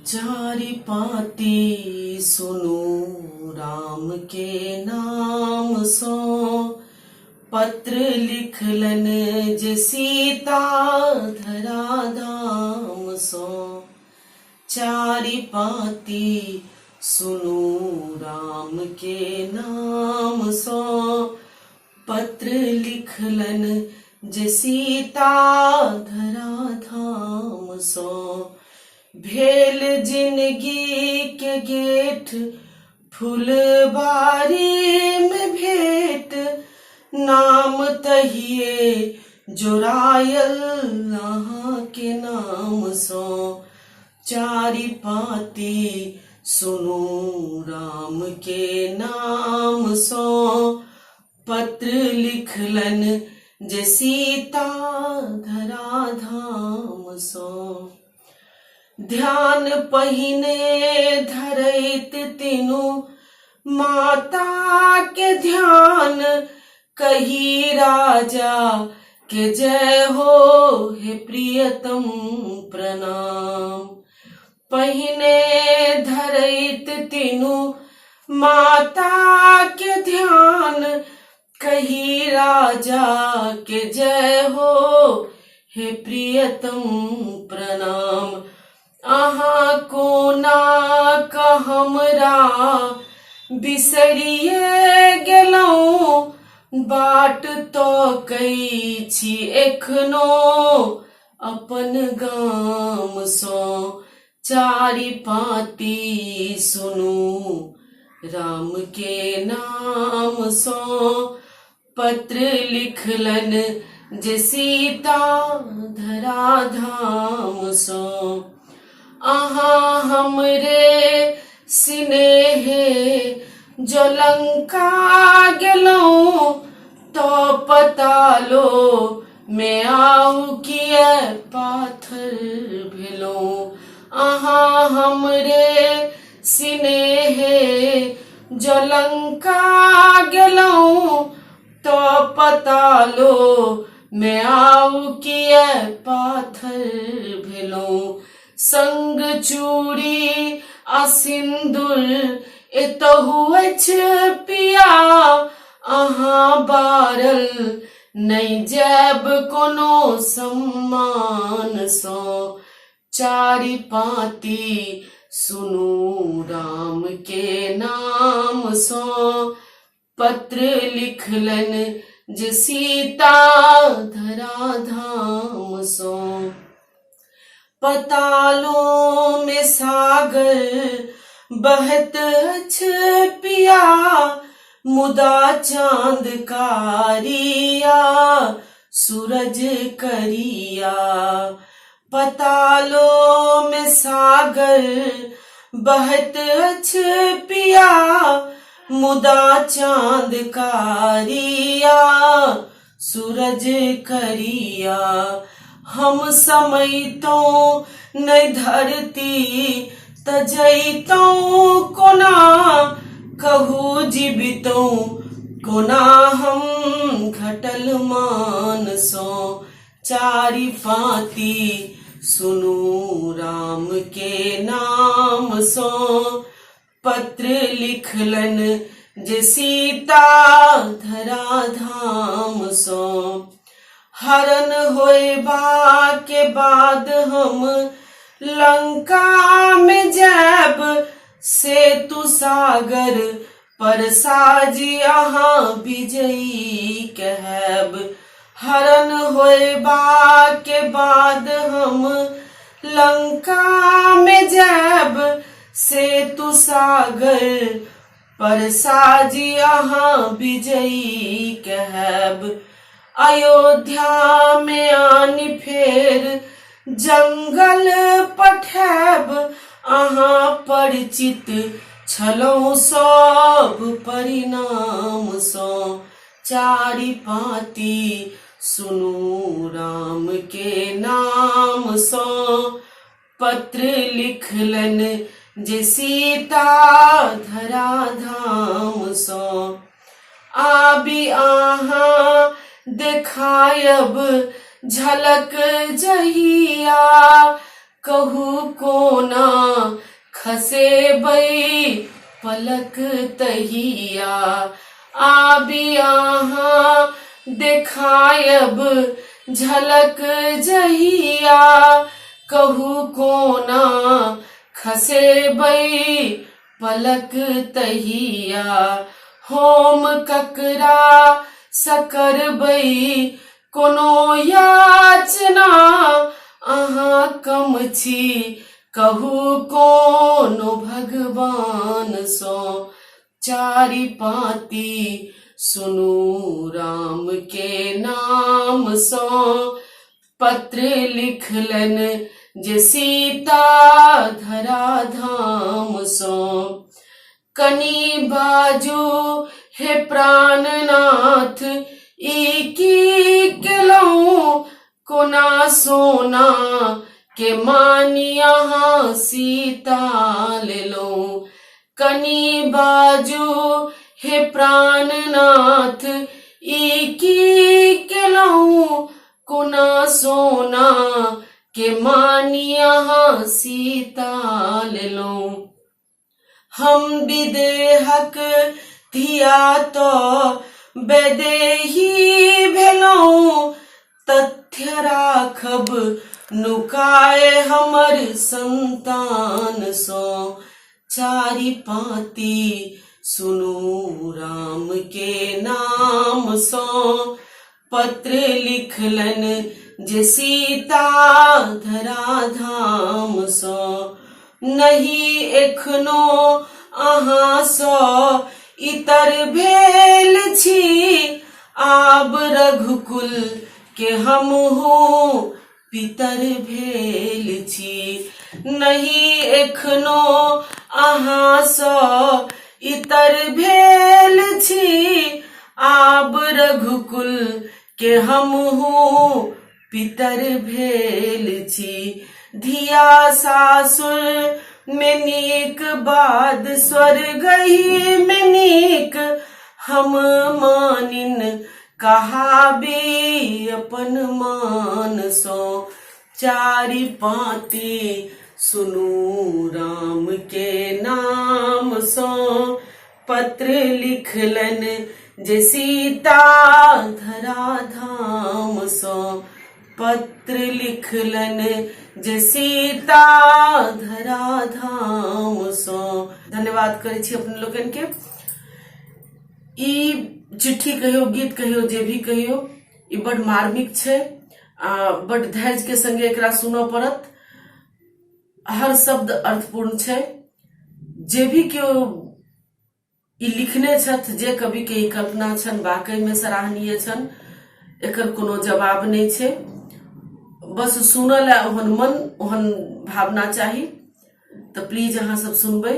चारि पाती सुनु राम के नाम सो, पत्र लिखलन जे सीता धरा धाम सो। चारि पाती सुनु राम के नाम सो, पत्र लिखलन जे सीता धरा धाम सो। भेल जिंदगी के गेठ फुलबारी में भेंट, नाम तहिए जोरायल अहाँ के नाम सो। चारि पाती सुनु राम के नाम सो, पत्र लिखलन जे सीता धरा धाम सो। ध्यान पहिने धरैत तीनू माता के ध्यान, कही राजा के जय हो हे प्रियतम प्रणाम। पहिने धरैत तीनू माता के ध्यान, कही राजा के जय हो हे प्रियतम प्रणाम। अहाँ कोना का हमरा बिसरिए गेलौं, बाट तो कई छी एखनो अपन गाम सो। चारि पाती सुनु राम के नाम सो, पत्र लिखलन जे सीता धरा धाम सो। अहाँ हमरे स्नेहे जो लंका गेलौं, तो पतालो में आऊ किया पाथर भेलौं। अहाँ हमरे स्नेहे जो लंका गेलौं, तो पतालो में आऊ किया पाथर भेलौं। संग चूड़ी आ सिंदूर एतहु अछि पिया, अहाँ बारल नहीं जैब कोनो सम्मान सो। चारि पाती सुनु राम के नाम सो, पत्र लिखलन जे सीता धरा धाम सो। पतालों में सागर बहत अछि पिया, मुदा चांद कारिया सूरज करिया। पतालों में सागर बहत अछि पिया, मुदा चांद कारिया सूरज करिया। हम समैतो नहीं धरती तजैतो कोना, कहू जीवितो कोना हम घटल मान सो। चारि पाती सुनु राम के नाम सो, पत्र लिखलन जे सीता धरा धाम सो। हरण होएबा के बाद हम लंका में जैब, सेतु सागर पर साजी अहाँ विजयी कहब। हरण होएबा के बाद हम लंका में जैब, सेतु सागर पर साजी अहाँ विजयी कहब। अयोध्या में आनि फेर जंगल पठैब, अहाँ परिचित छलौं सब परिणाम सो। चारि पाती सुनु राम के नाम सो, पत्र लिखलन जे सीता धरा धाम सो। आबि अहाँ देखायब झलक जहिया, कहू कोना खसेबै पलक तहिया आबि अहाँ देखायब झलक जहिया कहू कोना खसेबै पलक तहिया होम ककरा सकरबै कोनो याचना अहाँ कम छी कहू कोनो भगवान सो चारि पाती सुनू राम के नाम सो पत्र लिखलन जे सीता धरा धाम सो कनी बाजू हे प्राणनाथ ई की केलहुँ कोना सोना के मानी अहाँ सीता लेलहुँ कनी बाजू हे प्राणनाथ ई की केलहुँ कोना सोना के मानी अहाँ सीता लेलहुँ हम विदेहक धिया तो बेदेही भेलहुँ तथ्य राखब नुकाए हमर संतान सो चारि पाती सुनू राम के नाम सो पत्र लिखलन जे सीता धरा धाम सो नहीं एखनो अहाँ सो इतर भेल छी आब रघुकुल के हमहु पितर भेल छी नहीं एखनो अहाँ सो इतर भेल छी आब रघुकुल के हमहु पितर भेल छी धिया सासुर में नीक बाद स्वर्गही में नीक हम मानिन कहाबी अपन मान सो चारि पाती सुनू राम के नाम सो पत्र लिखलन जे सीता धरा धाम सो पत्र लिखलन जे सीता धरा धाम सो धन्यवाद करै छी अपन लोगन के ई चिट्ठी कहियो गीत कहियो जे भी कहियो ई बड़ मार्मिक छै बड़ धैर्य के संगे एकरा सुनऽ पड़त हर शब्द अर्थपूर्ण छै जे भी केओ ई लिखने छथ जे कवि के ई कल्पना छन वाकई में सराहनीय छन एकर कोनो जवाब नहीं छै बस सुनल ओहन मन ओहन भावना चाही तो प्लीज अहाँ सब सुनबै